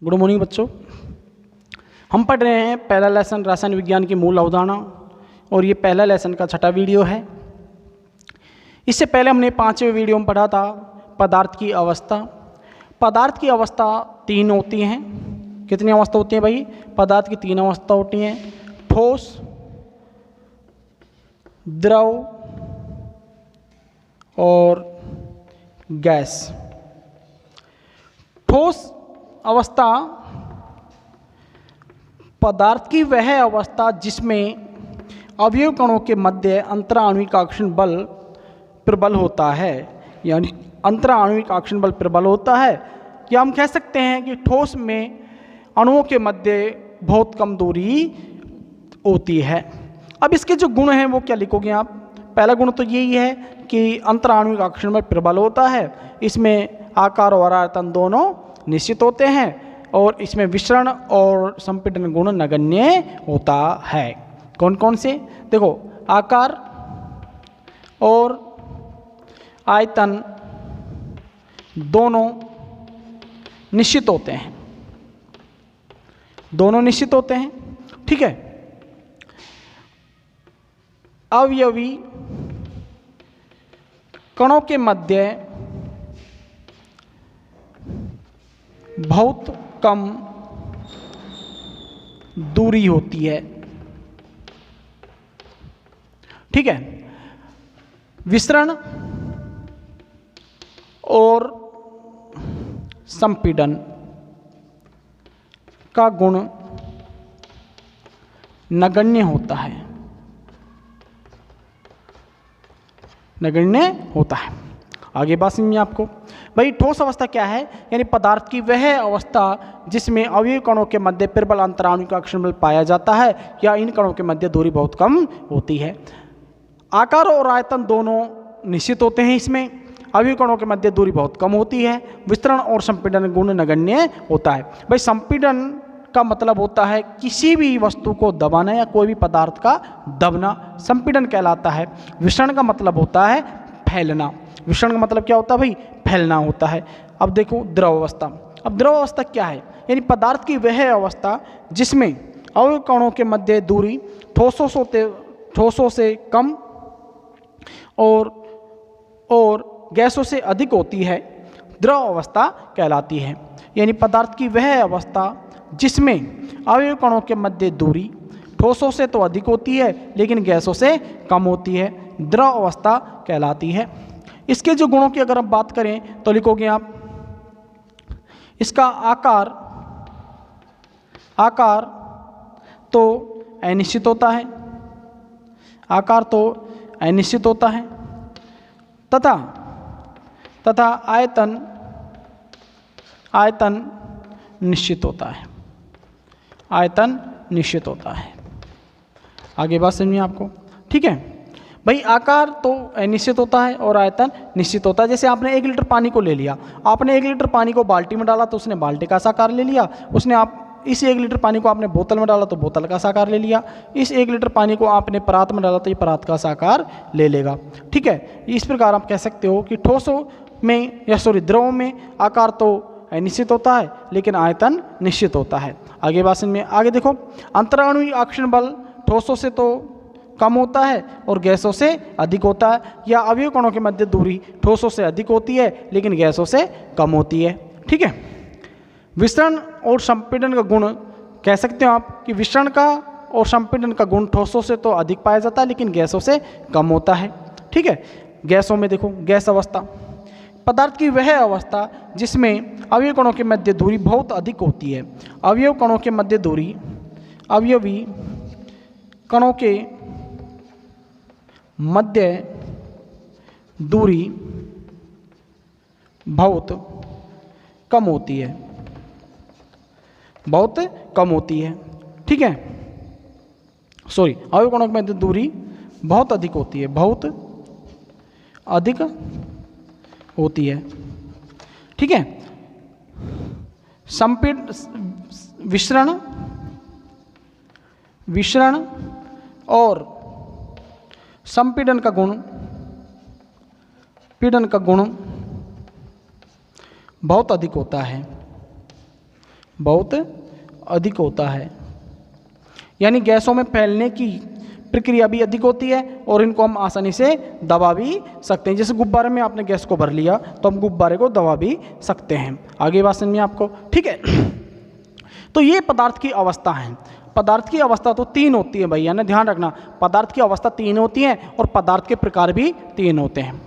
Good morning बच्चों। हम पढ़ रहे हैं पहला लेसन रसायन विज्ञान की मूल अवधारणा और ये पहला लेसन का छठा वीडियो है। इससे पहले हमने 5वें वीडियो में पढ़ा था पदार्थ की अवस्था। पदार्थ की अवस्था 3 होती हैं। कितनी अवस्था होती हैं भाई? पदार्थ की 3 अवस्था होती हैं, ठोस, द्रव और गैस। ठोस अवस्था पदार्थ की वह अवस्था जिसमें अवयव कणों के मध्य अंतराणुविक आकर्षण बल प्रबल होता है, यानी अंतराणुविक आकर्षण बल प्रबल होता है। या हम कह सकते हैं कि ठोस में अणुओं के मध्य बहुत कम दूरी होती है। अब इसके जो गुण हैं वो क्या लिखोगे आप? पहला गुण तो यही है कि अंतराणुविक आकर्षण बल प्रबल होता है। इसमें आकार और आयतन दोनों निश्चित होते हैं और इसमें विसरण और संपीड़न गुण नगण्य होता है। कौन कौन से? देखो, आकार और आयतन दोनों निश्चित होते हैं, दोनों निश्चित होते हैं। ठीक है। अवयवी कणों के मध्य बहुत कम दूरी होती है। ठीक है। विसरण और संपीड़न का गुण नगण्य होता है, नगण्य होता है। आगे बात समझिए आपको। भाई ठोस अवस्था क्या है? यानी पदार्थ की वह अवस्था जिसमें अवयव कणों के मध्य प्रबल अंतराणुविक आकर्षण बल पाया जाता है या इन कणों के मध्य दूरी बहुत कम होती है। आकार और आयतन दोनों निश्चित होते हैं। इसमें अवयव कणों के मध्य दूरी बहुत कम होती है। विस्तरण और संपीड़न गुण नगण्य होता है। भाई संपीड़न का मतलब होता है किसी भी वस्तु को दबाना या कोई भी पदार्थ का दबना, संपीड़न कहलाता है। विसरण का मतलब होता है फैलना। विसरण का मतलब क्या होता है भाई? फैलना होता है। अब देखो द्रव अवस्था। अब द्रव अवस्था क्या है? यानी पदार्थ की वह अवस्था जिसमें अवयव कणों के मध्य दूरी ठोसों से कम और गैसों से अधिक होती है, द्रव अवस्था कहलाती है। यानी पदार्थ की वह अवस्था जिसमें अवयव कणों के मध्य दूरी ठोसों से तो अधिक होती है लेकिन गैसों से कम होती है, द्रव अवस्था कहलाती है। इसके जो गुणों की अगर हम बात करें तो लिखोगे आप, इसका आकार तो अनिश्चित होता है, आकार तो अनिश्चित होता है तथा आयतन निश्चित होता है, आयतन निश्चित होता है। आगे बात समझिए आपको। ठीक है भाई, आकार तो निश्चित होता है और आयतन निश्चित होता है। जैसे आपने 1 लीटर पानी को ले लिया, आपने 1 लीटर पानी को बाल्टी में डाला तो उसने बाल्टी का आकार ले लिया। इस 1 लीटर पानी को आपने बोतल में डाला तो बोतल का आकार ले लिया। इस 1 लीटर पानी को आपने परात में डाला तो ये परात का आकार ले लेगा। ठीक है। इस प्रकार आप कह सकते हो कि द्रवों में आकार तो निश्चित होता है लेकिन आयतन निश्चित होता है। आगे बात में आगे देखो, अंतराणुविक आकर्षण बल ठोसों से तो कम होता है और गैसों से अधिक होता है, या अवयव कणों के मध्य दूरी ठोसों से अधिक होती है लेकिन गैसों से कम होती है। ठीक है। विसरण और संपीड़न का गुण कह सकते हो आप कि विसरण का और संपीड़न का गुण ठोसों से तो अधिक पाया जाता है लेकिन गैसों से कम होता है। ठीक है। गैसों में देखो, गैस अवस्था पदार्थ की वह अवस्था जिसमें अवयव कणों के मध्य दूरी बहुत अधिक होती है। अवयवी कणों के मध्य दूरी बहुत कम होती है, बहुत कम होती है। ठीक है। अवयव कणों के मध्य दूरी बहुत अधिक होती है, बहुत अधिक होती है। ठीक है। विसरण और संपीड़न का गुण बहुत अधिक होता है, बहुत अधिक होता है। यानी गैसों में फैलने की प्रक्रिया भी अधिक होती है और इनको हम आसानी से दबा भी सकते हैं। जैसे गुब्बारे में आपने गैस को भर लिया तो हम गुब्बारे को दबा भी सकते हैं। आगे बात समझ में आपको, ठीक है। तो ये पदार्थ की अवस्था है। पदार्थ की अवस्था तो 3 होती है भैया, ने ध्यान रखना, पदार्थ की अवस्था 3 होती है और पदार्थ के प्रकार भी 3 होते हैं।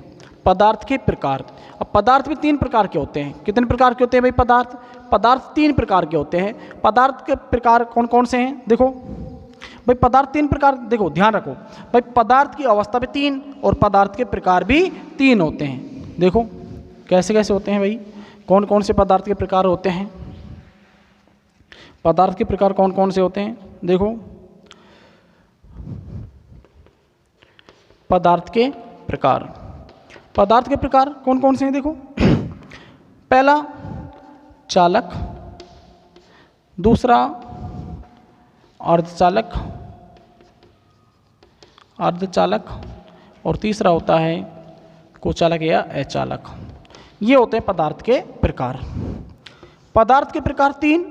पदार्थ के प्रकार, अब पदार्थ भी 3 प्रकार के होते हैं। कितने प्रकार के होते हैं भाई पदार्थ? पदार्थ 3 प्रकार के होते हैं। पदार्थ के प्रकार कौन कौन से हैं? देखो भाई पदार्थ 3 प्रकार, देखो ध्यान रखो भाई, पदार्थ की अवस्था भी 3 और पदार्थ के प्रकार भी 3 होते हैं। देखो कैसे कैसे होते हैं भाई, कौन कौन से पदार्थ के प्रकार होते हैं? पदार्थ के प्रकार कौन कौन से होते हैं? देखो पदार्थ के प्रकार, पदार्थ के प्रकार कौन कौन से हैं? देखो पहला चालक, दूसरा अर्धचालक, अर्धचालक और तीसरा होता है कुचालक या अचालक। ये होते हैं पदार्थ के प्रकार। पदार्थ के प्रकार 3,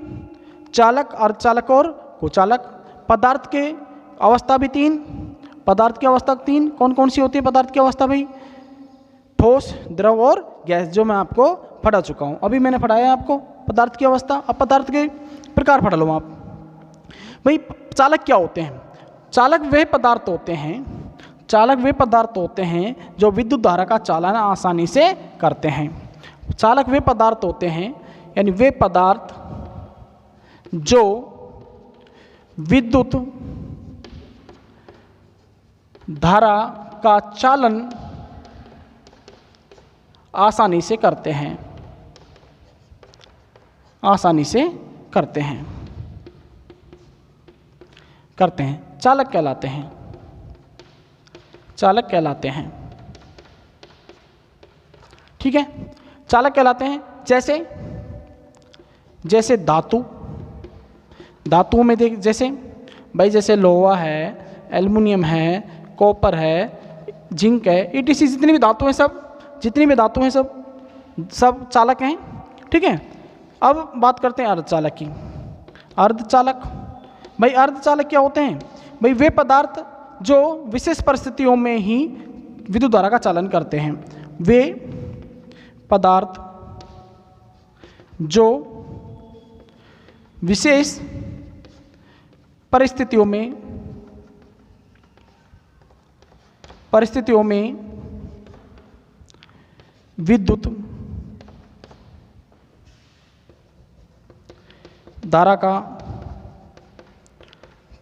चालक, अर्धचालक और कुचालक। पदार्थ के अवस्था भी 3, पदार्थ की अवस्था 3 कौन कौन सी होती है पदार्थ की अवस्था भाई? ठोस, द्रव और गैस, जो मैं आपको पढ़ा चुका हूँ। अभी मैंने पढ़ाया आपको पदार्थ की अवस्था। अब पदार्थ के प्रकार पढ़ लो आप भाई। चालक क्या होते हैं? चालक वे पदार्थ होते हैं, चालक वे पदार्थ होते हैं जो विद्युत धारा का चालन आसानी से करते हैं। चालक वे पदार्थ होते हैं, यानी वे पदार्थ जो विद्युत धारा का चालन आसानी से करते हैं, आसानी से करते हैं, चालक कहलाते हैं, चालक कहलाते हैं। ठीक है, चालक कहलाते हैं। जैसे जैसे धातु, धातुओं में देख, जैसे भाई जैसे लोहा है, एल्युमिनियम है, कॉपर है, जिंक है, ईटीसी जितनी भी धातु हैं, सब जितनी भी धातु हैं सब चालक हैं। ठीक है, अब बात करते हैं अर्धचालक की। अर्धचालक भाई, अर्धचालक क्या होते हैं भाई? वे पदार्थ जो विशेष परिस्थितियों में ही विद्युत धारा का चालन करते हैं। वे पदार्थ जो विशेष परिस्थितियों में विद्युत धारा का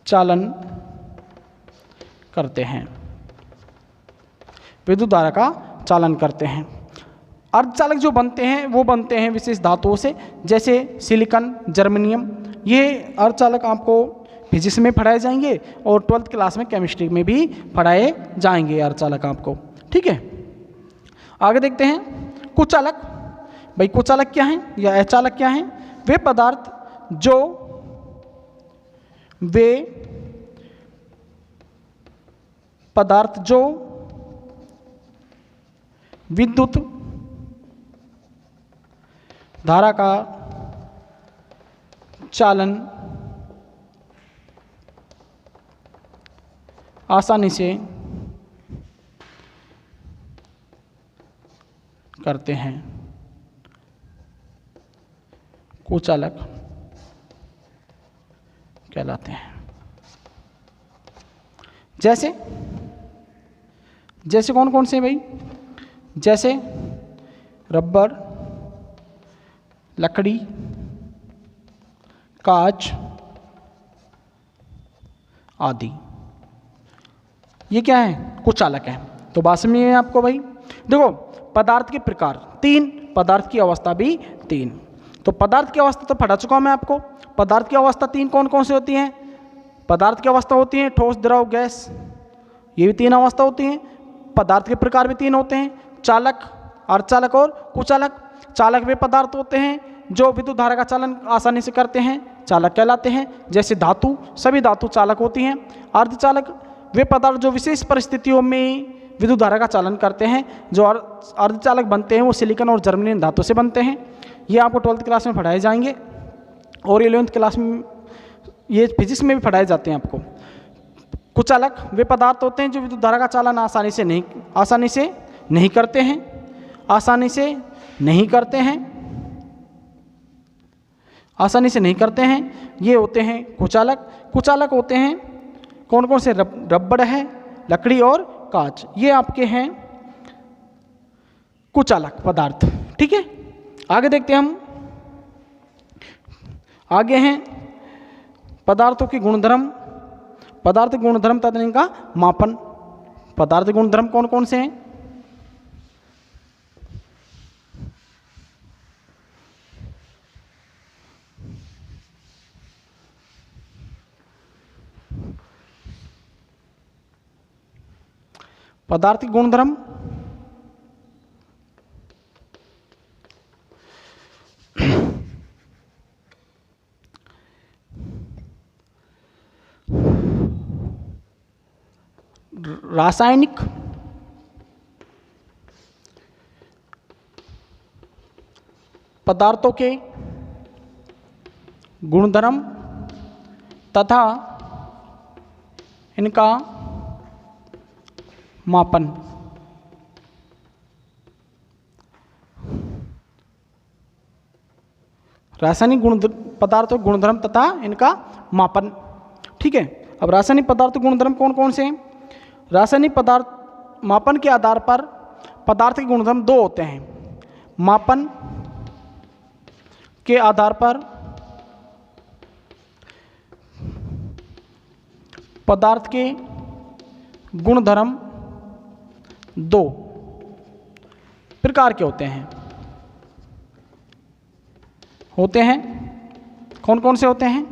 चालन करते हैं, विद्युत धारा का चालन करते हैं। अर्धचालक जो बनते हैं वो बनते हैं विशेष धातुओं से, जैसे सिलिकॉन, जर्मेनियम। ये अर्धचालक आपको फिजिक्स में पढ़ाए जाएंगे और 12th क्लास में केमिस्ट्री में भी पढ़ाए जाएंगे अर्धचालक आपको। ठीक है, आगे देखते हैं कुचालक। भाई कुचालक क्या है या अचालक क्या है? वे पदार्थ जो विद्युत धारा का चालन आसानी से करते हैं, कुचालक कहलाते हैं। जैसे कौन कौन से भाई? जैसे रबर, लकड़ी, कांच आदि। ये क्या है? कुचालक है। तो बात समझ में आपको भाई? देखो पदार्थ के प्रकार 3, पदार्थ की अवस्था भी 3। तो पदार्थ की अवस्था तो पढ़ा चुका हूं मैं आपको। पदार्थ की अवस्था 3 कौन कौन से होती हैं? पदार्थ की अवस्था होती है ठोस, द्रव, गैस, ये भी 3 अवस्था होती हैं। पदार्थ के प्रकार भी 3 होते हैं, चालक, अर्धचालक और कुचालक। चालक वे पदार्थ होते हैं जो विद्युत धारा का चालन आसानी से करते हैं, चालक कहलाते हैं। जैसे धातु, सभी धातु चालक होती हैं। अर्धचालक वे पदार्थ जो विशेष परिस्थितियों में विद्युत धारा का चालन करते हैं। जो अर्धचालक बनते हैं वो सिलिकॉन और जर्मेनियम धातु से बनते हैं। ये आपको 12th क्लास में पढ़ाए जाएंगे। और 11वीं क्लास में ये फिजिक्स में भी पढ़ाए जाते हैं आपको। कुचालक वे पदार्थ होते हैं जो विद्युत धारा का चालन आसानी से नहीं करते हैं, आसानी से नहीं करते हैं। ये होते हैं कुचालक। कुचालक होते हैं कौन कौन से? रबड़ है, लकड़ी और कांच, ये आपके हैं कुचालक पदार्थ। ठीक है, आगे देखते हैं हम। आगे हैं पदार्थों के गुणधर्म, पदार्थ गुणधर्म तथा इनका मापन। पदार्थ गुणधर्म कौन कौन से हैं? पदार्थ गुणधर्म रासायनिक, पदार्थों के गुणधर्म तथा इनका मापन। रासायनिक पदार्थों गुणधर्म तथा इनका मापन। ठीक है, अब रासायनिक पदार्थ गुणधर्म कौन कौन से हैं? रासायनिक पदार्थ मापन के आधार पर पदार्थ के गुणधर्म दो होते हैं। मापन के आधार पर पदार्थ के गुणधर्म दो प्रकार के होते हैं। कौन कौन से होते हैं?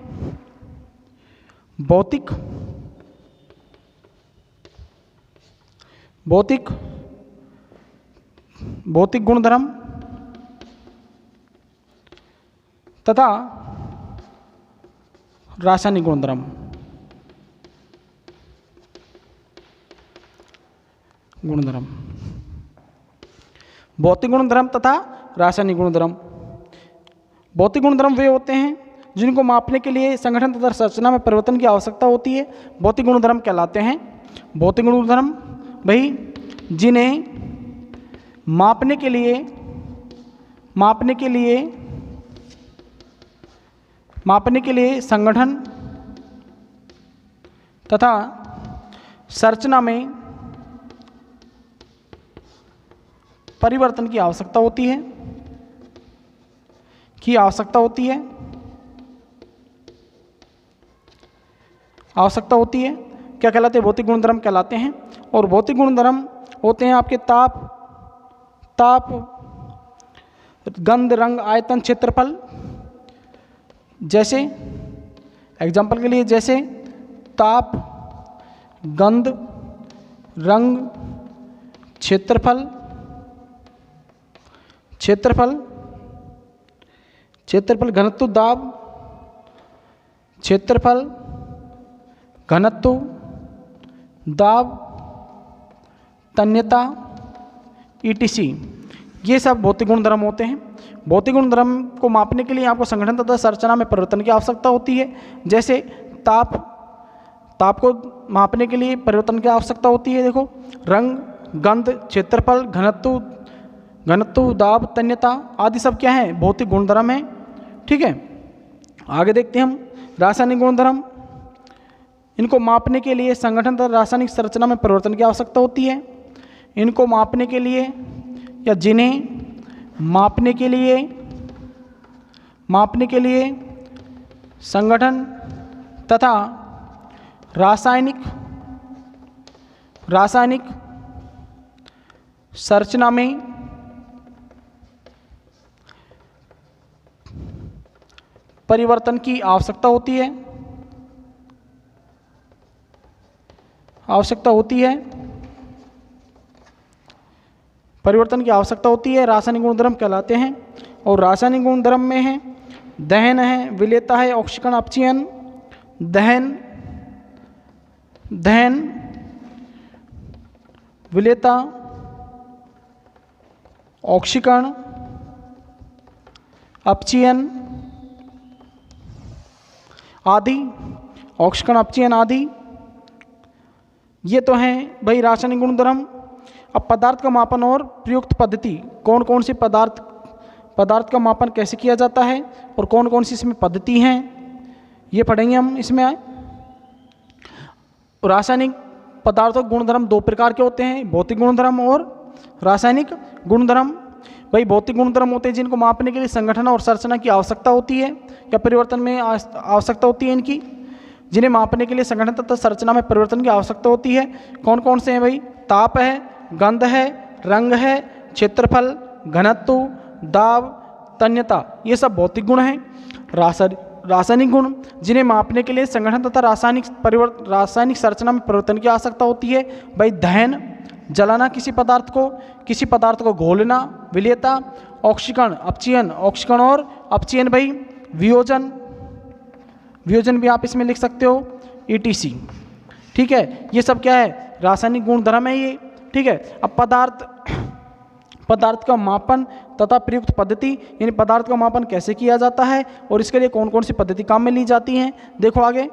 भौतिक गुणधर्म तथा रासायनिक गुणधर्म। भौतिक गुणधर्म तथा रासायनिक गुणधर्म। भौतिक गुणधर्म वे होते हैं जिनको मापने के लिए संगठन तथा संरचना में परिवर्तन की आवश्यकता होती है, भौतिक गुणधर्म कहलाते हैं। भौतिक गुणधर्म भाई जिन्हें मापने के लिए संगठन तथा संरचना में परिवर्तन की आवश्यकता होती है। क्या कहलाते हैं? भौतिक गुणधर्म कहलाते हैं। और भौतिक गुणधर्म होते हैं आपके ताप, गंध, रंग, आयतन, क्षेत्रफल। जैसे एग्जाम्पल के लिए जैसे ताप, गंध, रंग, क्षेत्रफल, घनत्व, दाब, क्षेत्रफल, घनत्व, दाब, तन्यता, ETC, ये सब भौतिक गुणधर्म होते हैं। भौतिक गुणधर्म को मापने के लिए आपको संगठन तथा संरचना में परिवर्तन की आवश्यकता होती है। जैसे ताप को मापने के लिए परिवर्तन की आवश्यकता होती है। देखो, रंग, गंध, क्षेत्रफल, घनत्व, दाब, तन्यता आदि सब क्या है? भौतिक गुणधर्म है। ठीक है, आगे देखते हैं हम रासायनिक गुणधर्म। इनको मापने के लिए संगठन तथा रासायनिक संरचना में परिवर्तन की आवश्यकता होती है। इनको मापने के लिए या जिन्हें मापने के लिए संगठन तथा रासायनिक संरचना में परिवर्तन की आवश्यकता होती है। रासायनिक गुणधर्म कहलाते हैं। और रासायनिक गुणधर्म में है दहन है, विलेयता है, ऑक्सीकरण, अपचयन। दहन, विलेयता, ऑक्सीकरण, अपचयन आदि, ऑक्सीकरण अपचयन आदि, ये तो हैं भाई रासायनिक गुणधर्म। अब पदार्थ का मापन और प्रयुक्त पद्धति, कौन कौन सी पदार्थ का मापन कैसे किया जाता है और कौन कौन सी इसमें पद्धति हैं, ये पढ़ेंगे हम इसमें। रासायनिक पदार्थों के गुणधर्म दो प्रकार के होते हैं, भौतिक गुणधर्म और रासायनिक गुणधर्म। भाई भौतिक गुणधर्म होते हैं जिनको मापने के लिए संगठन और संरचना की आवश्यकता होती है या परिवर्तन में आवश्यकता होती है इनकी, जिन्हें मापने के लिए संगठन तथा संरचना में परिवर्तन की आवश्यकता होती है। कौन कौन से हैं भाई? ताप है, गंध है, रंग है, क्षेत्रफल, घनत्व, दाब, तन्यता, ये सब भौतिक गुण हैं। रासायनिक गुण जिन्हें मापने के लिए संगठन तथा रासायनिक संरचना में परिवर्तन की आवश्यकता होती है। भाई दहन, जलाना किसी पदार्थ को घोलना, विलेयता, ऑक्सीकरण, अपचयन, ऑक्सीकरण और अपचयन, भाई वियोजन भी आप इसमें लिख सकते हो, ETC। ठीक है, ये सब क्या है? रासायनिक गुणधर्म है ये। ठीक है, अब पदार्थ का मापन तथा प्रयुक्त पद्धति, यानी पदार्थ का मापन कैसे किया जाता है और इसके लिए कौन कौन सी पद्धति काम में ली जाती हैं। देखो आगे,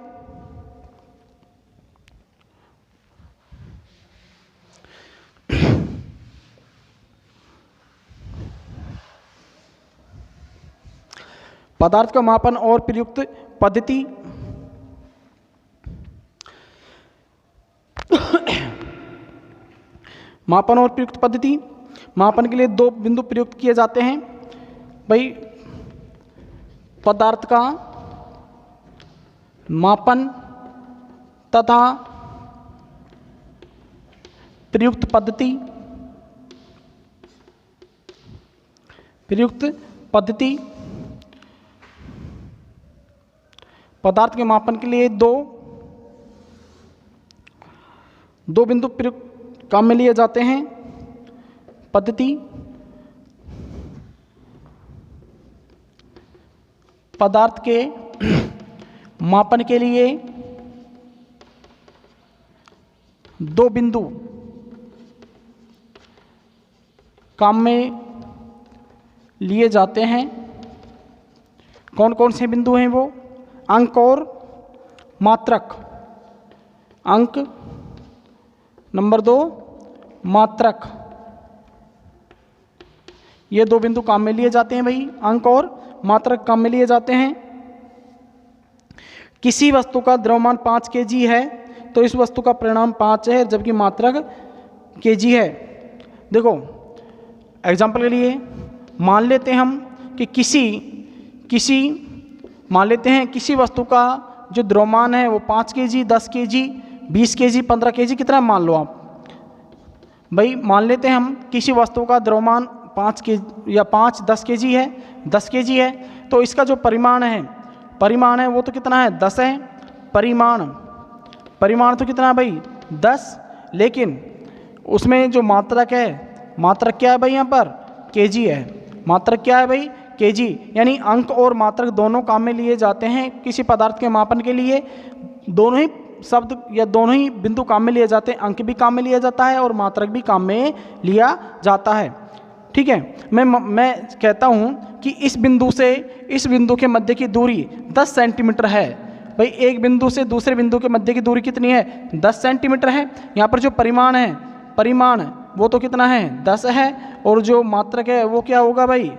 पदार्थ का मापन और प्रयुक्त पद्धति। मापन और प्रयुक्त पद्धति, मापन के लिए दो बिंदु प्रयुक्त किए जाते हैं। भाई पदार्थ का मापन तथा प्रयुक्त पद्धति। पदार्थ के मापन के लिए दो बिंदु प्रयुक्त काम में लिए जाते हैं। पद्धति, पदार्थ के मापन के लिए दो बिंदु काम में लिए जाते हैं। कौन कौन से बिंदु हैं वो? अंक और मात्रक। अंक, नंबर 2 मात्रक, ये दो बिंदु काम में लिए जाते हैं भाई, अंक और मात्रक काम में लिए जाते हैं। किसी वस्तु का द्रव्यमान 5 kg है तो इस वस्तु का परिमाण 5 है जबकि मात्रक kg है। देखो एग्जाम्पल के लिए मान लेते हैं हम कि किसी वस्तु का जो द्रव्यमान है वो 5 kg, 10 kg, 20 kg, 15 kg, कितना मान लो आप भाई। मान लेते हैं हम किसी वस्तु का द्रव्यमान 5 kg या 10 kg है, 10 kg है, तो इसका जो परिमाण है वो तो कितना है? 10 है। परिमाण तो कितना है भाई? 10। लेकिन उसमें जो मात्रक है, मात्रक क्या है भाई? यहाँ पर kg है। मात्रक क्या है भाई? kg। यानी अंक और मात्रक दोनों काम में लिए जाते हैं किसी पदार्थ के मापन के लिए। दोनों ही शब्द या दोनों ही बिंदु काम में लिए जाते हैं। अंक भी काम में लिया जाता है और मात्रक भी काम में लिया जाता है। ठीक है, मैं कहता हूँ कि इस बिंदु के मध्य की दूरी 10 सेंटीमीटर है। भाई एक बिंदु से दूसरे बिंदु के मध्य की दूरी कितनी है? 10 सेंटीमीटर है। यहाँ पर जो परिमाण वो तो कितना है? 10 है। और जो मात्रक है वो क्या होगा भाई?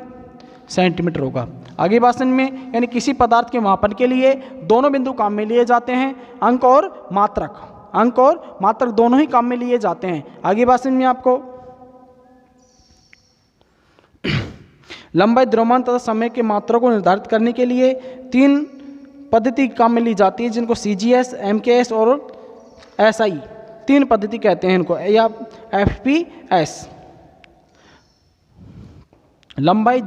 सेंटीमीटर होगा। आगे बात समझ में, यानी किसी पदार्थ के मापन के लिए दोनों बिंदु काम में लिए जाते हैं, अंक और मात्रक दोनों ही काम में लिए जाते हैं। आगे बात समझ में आपको। लंबाई, द्रव्यमान तथा समय के मात्रा को निर्धारित करने के लिए 3 पद्धति काम में ली जाती है जिनको CGS, MKS और SI 3 पद्धति कहते हैं इनको, या FPS। लंबाई,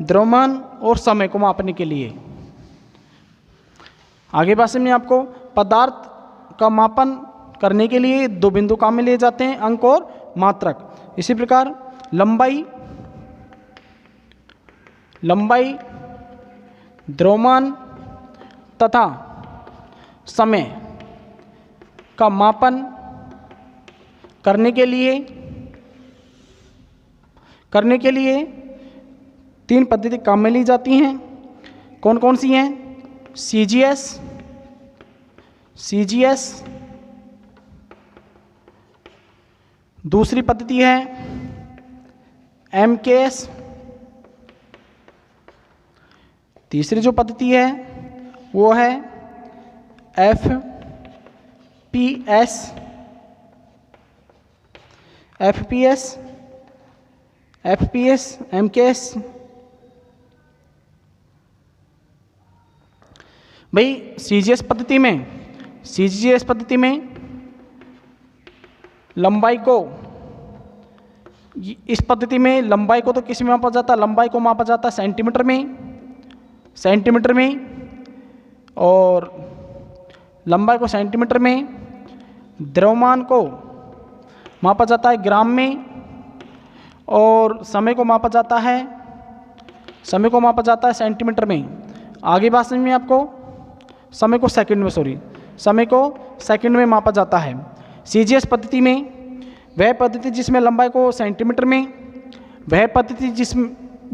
द्रव्यमान और समय को मापने के लिए। आगे बात समझिए आपको। पदार्थ का मापन करने के लिए 2 बिंदु काम में लिए जाते हैं, अंक और मात्रक। इसी प्रकार लंबाई, द्रव्यमान तथा समय का मापन करने के लिए 3 पद्धति काम में ली जाती हैं। कौन कौन सी हैं? CGS, दूसरी पद्धति है MKS, तीसरी जो पद्धति है वो है FPS, MKS। भाई CGS पद्धति में लंबाई को, इस पद्धति में लंबाई को तो किस में मापा जाता है? लंबाई को मापा जाता है सेंटीमीटर में, और लंबाई को सेंटीमीटर में, द्रव्यमान को मापा जाता है ग्राम में, और समय को मापा जाता है सेंटीमीटर में। आगे बात समझ में आपको? समय को सेकंड में मापा जाता है। CGS पद्धति में वह पद्धति जिसमें लंबाई को सेंटीमीटर में,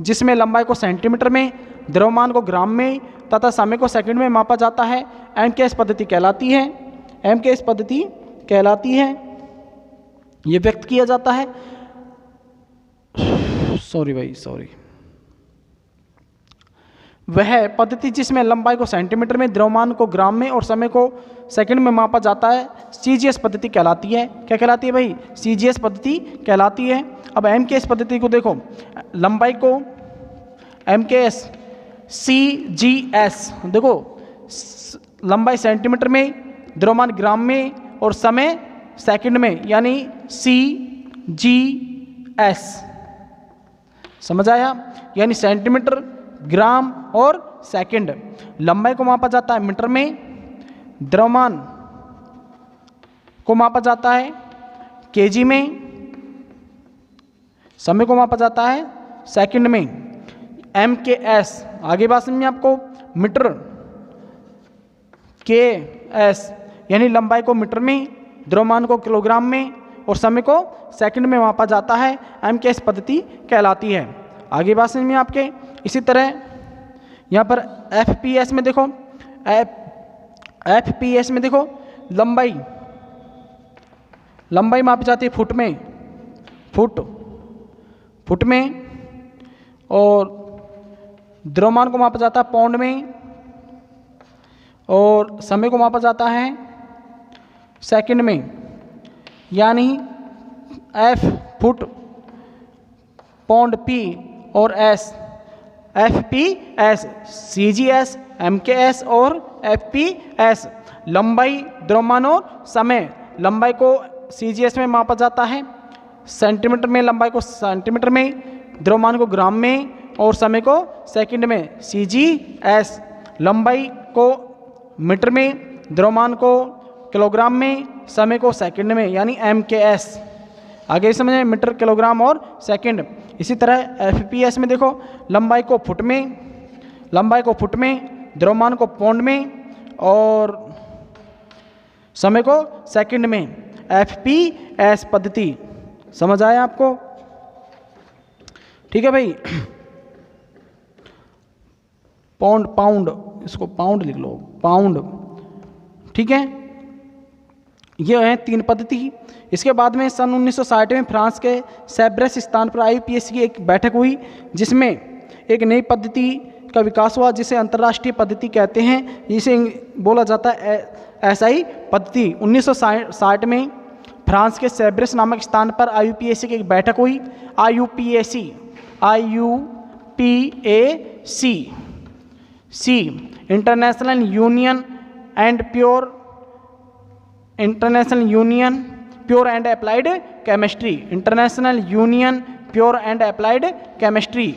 जिसमें लंबाई को सेंटीमीटर में, द्रव्यमान को ग्राम में तथा समय को सेकंड में मापा जाता है, MKS पद्धति कहलाती है। ये व्यक्त किया जाता है, वह पद्धति जिसमें लंबाई को सेंटीमीटर में, द्रव्यमान को ग्राम में और समय को सेकंड में मापा जाता है, CGS पद्धति कहलाती है। क्या कहलाती है भाई? CGS पद्धति कहलाती है। अब MKS पद्धति को देखो, लंबाई को MKS, CGS देखो, लंबाई सेंटीमीटर में, द्रव्यमान ग्राम में और समय सेकंड में, यानी CGS। समझ आया? यानी सेंटीमीटर, ग्राम और सेकंड। लंबाई को मापा जाता है मीटर में, द्रव्यमान को मापा जाता है केजी में, समय को मापा जाता है सेकंड में, MKS। आगे बात समझ में आपको? मीटर, KS यानी लंबाई को मीटर में, द्रव्यमान को किलोग्राम में और समय को सेकंड में मापा जाता है, MKS पद्धति कहलाती है। आगे बात समझ में आपके? इसी तरह यहाँ पर FPS में देखो, FPS में देखो, लंबाई मापी जाती है फुट में, और द्रव्यमान को मापा जाता है पाउंड में, और समय को मापा जाता है सेकंड में, यानी F फुट, पाउंड P और S FPS, CGS, MKS और FPS। लंबाई, द्रव्यमान और समय। लंबाई को CGS में मापा जाता है सेंटीमीटर में, लंबाई को सेंटीमीटर में, द्रव्यमान को ग्राम में और समय को सेकंड में, CGS। लंबाई को मीटर में, द्रव्यमान को किलोग्राम में, समय को सेकंड में, यानी MKS। आगे समझें, मीटर, किलोग्राम और सेकंड। इसी तरह FPS में देखो, लंबाई को फुट में, द्रव्यमान को पाउंड में और समय को सेकंड में, FPS पद्धति। समझ आया आपको? ठीक है भाई। पाउंड, इसको पाउंड लिख लो, पाउंड। ठीक है, ये है 3 पद्धति। इसके बाद में सन 1960 में फ्रांस के सेब्रेस स्थान पर IUPAC की एक बैठक हुई, जिसमें एक नई पद्धति का विकास हुआ, जिसे अंतर्राष्ट्रीय पद्धति कहते हैं, जिसे बोला जाता है SI पद्धति। 1960 में फ्रांस के सेब्रेस नामक स्थान पर IUPAC की एक बैठक हुई। IUPAC international union pure and applied chemistry, international union pure and applied chemistry,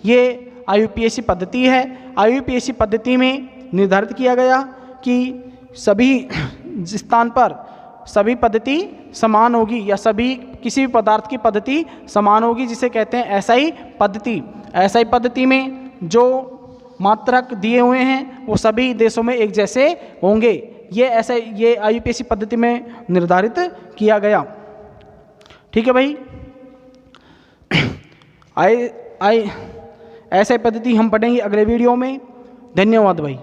ये IUPAC पद्धति है। IUPAC पद्धति में निर्धारित किया गया कि सभी स्थान पर सभी पद्धति समान होगी, या किसी भी पदार्थ की पद्धति समान होगी, जिसे कहते हैं SI पद्धति। SI पद्धति में जो मात्रक दिए हुए हैं वो सभी देशों में एक जैसे होंगे। ये IUPAC पद्धति में निर्धारित किया गया। ठीक है भाई। SI पद्धति हम पढ़ेंगे अगले वीडियो में। धन्यवाद भाई।